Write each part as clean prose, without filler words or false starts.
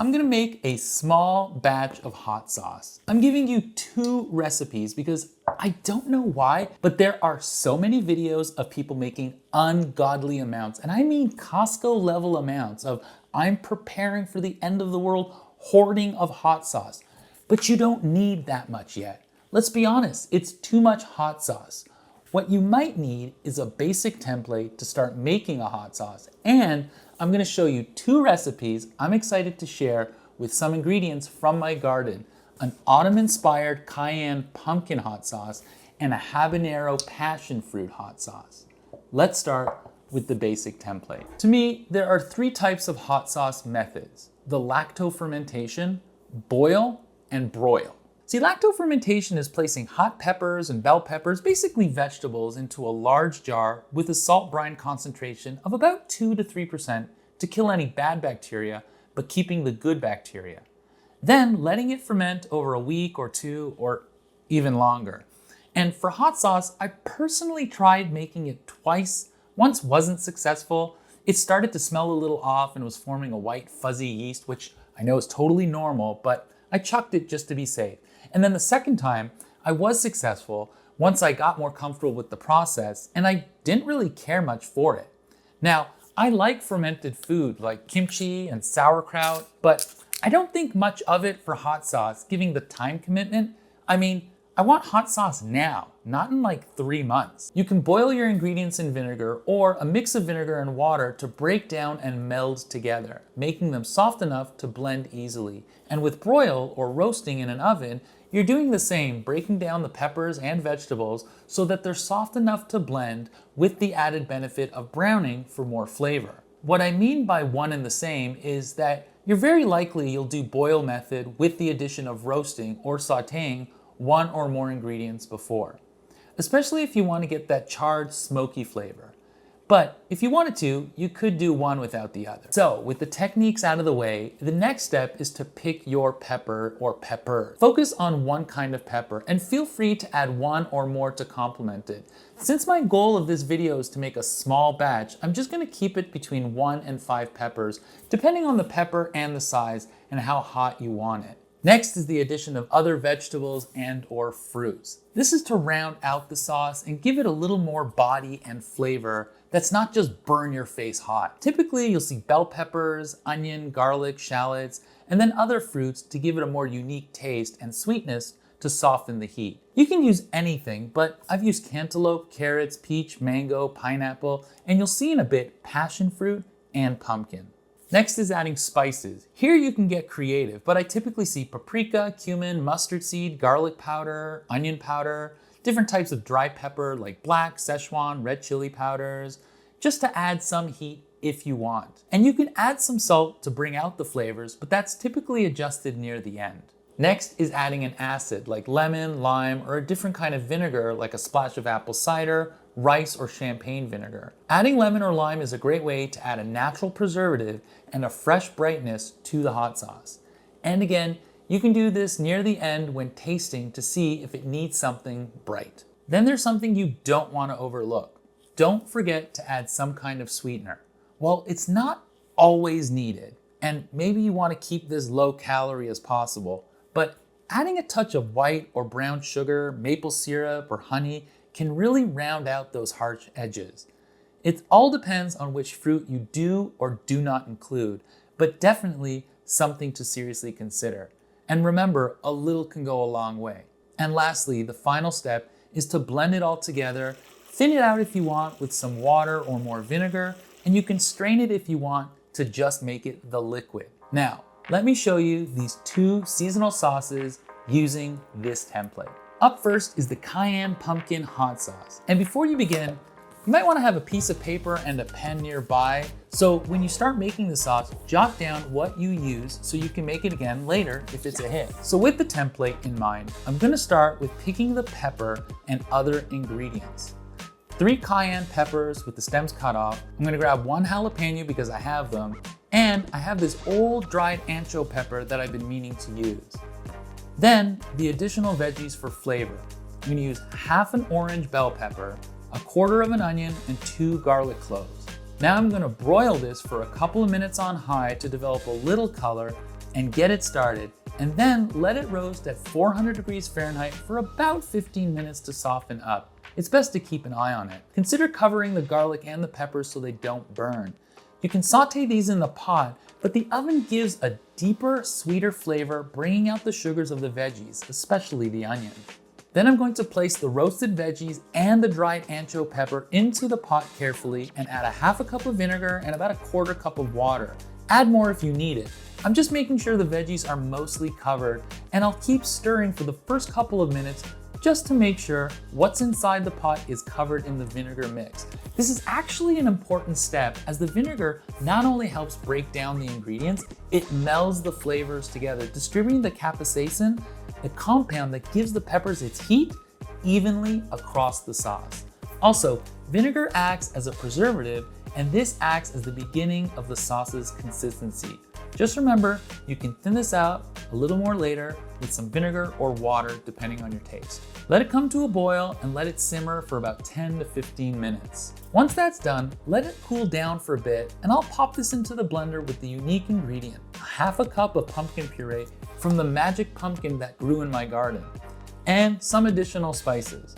I'm gonna make a small batch of hot sauce. I'm giving you 2 recipes because I don't know why, but there are so many videos of people making ungodly amounts, and I mean Costco level amounts of I'm preparing for the end of the world hoarding of hot sauce. But you don't need that much yet. Let's be honest, it's too much hot sauce. What you might need is a basic template to start making a hot sauce, and I'm gonna show you 2 recipes I'm excited to share with some ingredients from my garden, an autumn-inspired Cayenne Pumpkin hot sauce and a Habanero Passionfruit hot sauce. Let's start with the basic template. To me, there are 3 types of hot sauce methods: the lacto-fermentation, boil, and broil. See, lacto-fermentation is placing hot peppers and bell peppers, basically vegetables, into a large jar with a salt brine concentration of about 2 to 3% to kill any bad bacteria, but keeping the good bacteria. Then letting it ferment over a week or 2 or even longer. And for hot sauce, I personally tried making it twice. Once wasn't successful. It started to smell a little off and was forming a white fuzzy yeast, which I know is totally normal, but I chucked it just to be safe. And then the second time, I was successful once I got more comfortable with the process, and I didn't really care much for it. Now, I like fermented food like kimchi and sauerkraut, but I don't think much of it for hot sauce, given the time commitment. I mean, I want hot sauce now, not in like 3 months. You can boil your ingredients in vinegar or a mix of vinegar and water to break down and meld together, making them soft enough to blend easily. And with broil or roasting in an oven, you're doing the same, breaking down the peppers and vegetables so that they're soft enough to blend with the added benefit of browning for more flavor. What I mean by one and the same is that you're very likely you'll do boil method with the addition of roasting or sauteing 1 or more ingredients before, especially if you want to get that charred, smoky flavor. But if you wanted to, you could do one without the other. So with the techniques out of the way, the next step is to pick your pepper or peppers. Focus on one kind of pepper and feel free to add 1 or more to complement it. Since my goal of this video is to make a small batch, I'm just going to keep it between 1 and 5 peppers, depending on the pepper and the size and how hot you want it. Next is the addition of other vegetables and or fruits. This is to round out the sauce and give it a little more body and flavor that's not just burn your face hot. Typically, you'll see bell peppers, onion, garlic, shallots, and then other fruits to give it a more unique taste and sweetness to soften the heat. You can use anything, but I've used cantaloupe, carrots, peach, mango, pineapple, and you'll see in a bit passion fruit and pumpkin. Next is adding spices. Here you can get creative, but I typically see paprika, cumin, mustard seed, garlic powder, onion powder, different types of dry pepper like black, Szechuan, red chili powders, just to add some heat if you want. And you can add some salt to bring out the flavors, but that's typically adjusted near the end. Next is adding an acid like lemon, lime, or a different kind of vinegar like a splash of apple cider, rice, or champagne vinegar. Adding lemon or lime is a great way to add a natural preservative and a fresh brightness to the hot sauce. And again, you can do this near the end when tasting to see if it needs something bright. Then there's something you don't want to overlook. Don't forget to add some kind of sweetener. Well, it's not always needed, and maybe you want to keep this low calorie as possible, but adding a touch of white or brown sugar, maple syrup, or honey can really round out those harsh edges. It all depends on which fruit you do or do not include, but definitely something to seriously consider. And remember, a little can go a long way. And lastly, the final step is to blend it all together, thin it out if you want with some water or more vinegar, and you can strain it if you want to just make it the liquid. Now, let me show you these 2 seasonal sauces using this template. Up first is the Cayenne Pumpkin hot sauce. And before you begin, you might want to have a piece of paper and a pen nearby. So when you start making the sauce, jot down what you use so you can make it again later if it's a hit. So with the template in mind, I'm going to start with picking the pepper and other ingredients. 3 cayenne peppers with the stems cut off. I'm going to grab 1 jalapeno because I have them. And I have this old dried ancho pepper that I've been meaning to use. Then the additional veggies for flavor. I'm going to use half an orange bell pepper, 1/4 of an onion, and 2 garlic cloves. Now I'm going to broil this for a couple of minutes on high to develop a little color, and get it started. And then let it roast at 400 degrees Fahrenheit for about 15 minutes to soften up. It's best to keep an eye on it. Consider covering the garlic and the peppers so they don't burn. You can saute these in the pot, but the oven gives a deeper, sweeter flavor, bringing out the sugars of the veggies, especially the onion. Then I'm going to place the roasted veggies and the dried ancho pepper into the pot carefully and add a half a cup of vinegar and about a quarter cup of water. Add more if you need it. I'm just making sure the veggies are mostly covered, and I'll keep stirring for the first couple of minutes just to make sure what's inside the pot is covered in the vinegar mix. This is actually an important step as the vinegar not only helps break down the ingredients, it melds the flavors together, distributing the capsaicin, the compound that gives the peppers its heat, evenly across the sauce. Also, vinegar acts as a preservative, and this acts as the beginning of the sauce's consistency. Just remember, you can thin this out a little more later with some vinegar or water depending on your taste. Let it come to a boil and let it simmer for about 10 to 15 minutes. Once that's done, let it cool down for a bit, and I'll pop this into the blender with the unique ingredient, half a cup of pumpkin puree from the magic pumpkin that grew in my garden, and some additional spices.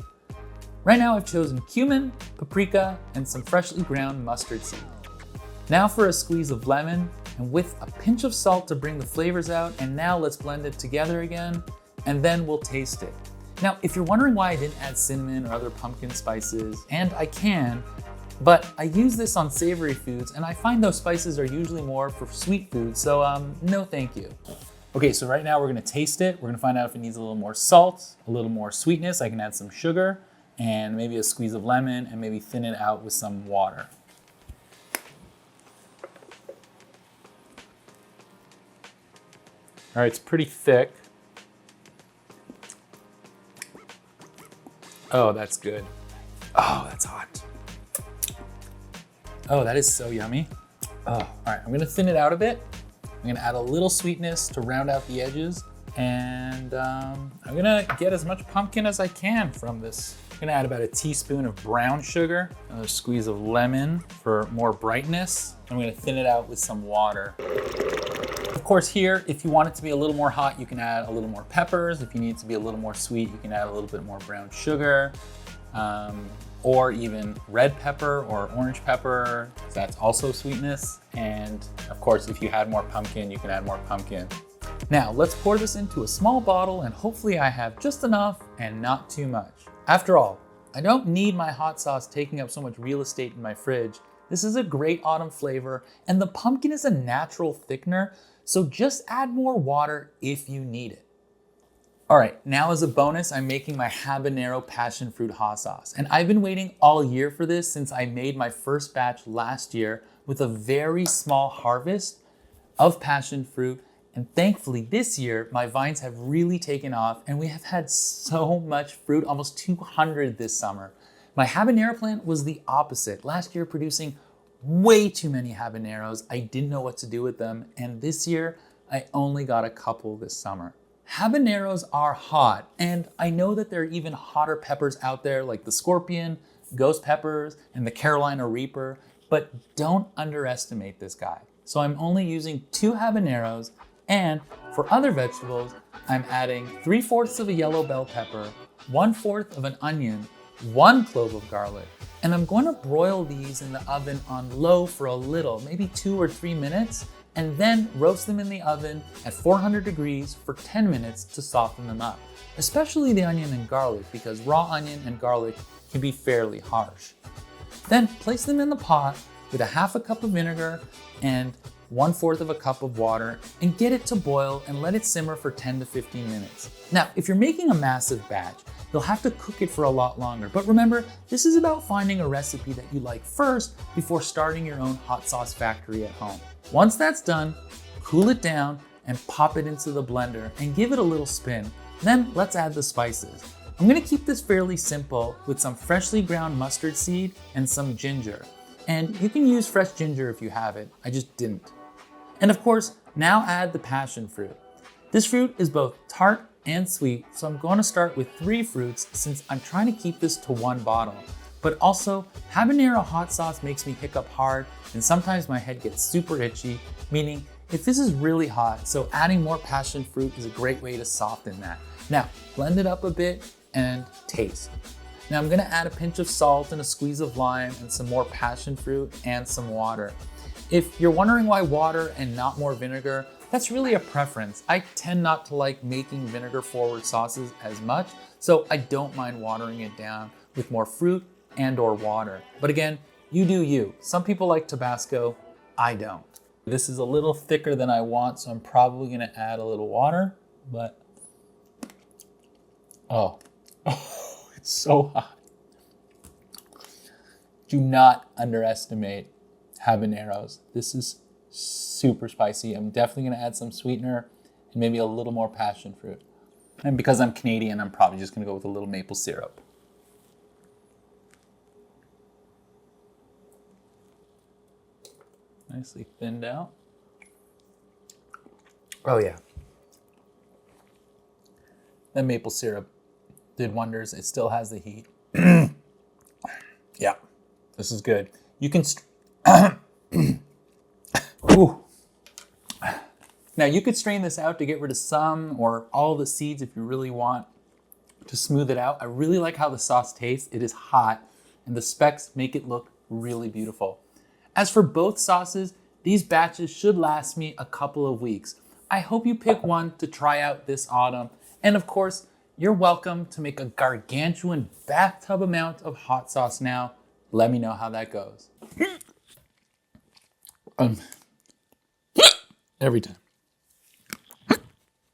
Right now I've chosen cumin, paprika, and some freshly ground mustard seed. Now for a squeeze of lemon, and with a pinch of salt to bring the flavors out, and now let's blend it together again, and then we'll taste it. Now, if you're wondering why I didn't add cinnamon or other pumpkin spices, and I can, but I use this on savory foods, and I find those spices are usually more for sweet foods, so no thank you. Okay, so right now we're gonna taste it. We're gonna find out if it needs a little more salt, a little more sweetness. I can add some sugar, and maybe a squeeze of lemon, and maybe thin it out with some water. All right, it's pretty thick. Oh, that's good. Oh, that's hot. Oh, that is so yummy. Oh, all right, I'm gonna thin it out a bit. I'm gonna add a little sweetness to round out the edges. And I'm gonna get as much pumpkin as I can from this. I'm gonna add about a teaspoon of brown sugar, another squeeze of lemon for more brightness. I'm gonna thin it out with some water. Of course here, if you want it to be a little more hot, you can add a little more peppers. If you need it to be a little more sweet, you can add a little bit more brown sugar, or even red pepper or orange pepper. That's also sweetness. And of course, if you had more pumpkin, you can add more pumpkin. Now let's pour this into a small bottle, and hopefully I have just enough and not too much. After all, I don't need my hot sauce taking up so much real estate in my fridge. This is a great autumn flavor, and the pumpkin is a natural thickener, so just add more water if you need it. All right, now as a bonus, I'm making my Habanero Passionfruit hot sauce. And I've been waiting all year for this since I made my first batch last year with a very small harvest of passion fruit. And thankfully this year, my vines have really taken off and we have had so much fruit, almost 200 this summer. My habanero plant was the opposite. Last year producing way too many habaneros. I didn't know what to do with them. And this year, I only got a couple this summer. Habaneros are hot, and I know that there are even hotter peppers out there like the scorpion, ghost peppers, and the Carolina Reaper, but don't underestimate this guy. So I'm only using 2 habaneros, and for other vegetables, I'm adding 3/4 of a yellow bell pepper, 1/4 of an onion, 1 clove of garlic, and I'm going to broil these in the oven on low for a little, maybe 2 or 3 minutes, and then roast them in the oven at 400 degrees for 10 minutes to soften them up, especially the onion and garlic because raw onion and garlic can be fairly harsh. Then place them in the pot with a half a cup of vinegar and 1/4 of a cup of water and get it to boil and let it simmer for 10 to 15 minutes. Now, if you're making a massive batch, you'll have to cook it for a lot longer. But remember, this is about finding a recipe that you like first before starting your own hot sauce factory at home. Once that's done, cool it down and pop it into the blender and give it a little spin. Then let's add the spices. I'm gonna keep this fairly simple with some freshly ground mustard seed and some ginger. And you can use fresh ginger if you have it, I just didn't. And of course, now add the passion fruit. This fruit is both tart and sweet, so I'm going to start with 3 fruits since I'm trying to keep this to 1 bottle. But also, habanero hot sauce makes me hiccup hard and sometimes my head gets super itchy, meaning if this is really hot, so adding more passion fruit is a great way to soften that. Now, blend it up a bit and taste. Now I'm gonna add a pinch of salt and a squeeze of lime and some more passion fruit and some water. If you're wondering why water and not more vinegar, that's really a preference. I tend not to like making vinegar forward sauces as much, so I don't mind watering it down with more fruit and or water. But again, you do you. Some people like Tabasco, I don't. This is a little thicker than I want, so I'm probably gonna add a little water, but oh, it's so hot. Do not underestimate habaneros. This is super spicy. I'm definitely gonna add some sweetener and maybe a little more passion fruit. And because I'm Canadian, I'm probably just gonna go with a little maple syrup. Nicely thinned out. Oh yeah. That maple syrup did wonders. It still has the heat. Yeah, this is good. You can, ooh. Now you could strain this out to get rid of some or all the seeds if you really want to smooth it out. I really like how the sauce tastes. It is hot and the specks make it look really beautiful. As for both sauces, these batches should last me a couple of weeks. I hope you pick one to try out this autumn. And of course, you're welcome to make a gargantuan bathtub amount of hot sauce now. Let me know how that goes. Every time.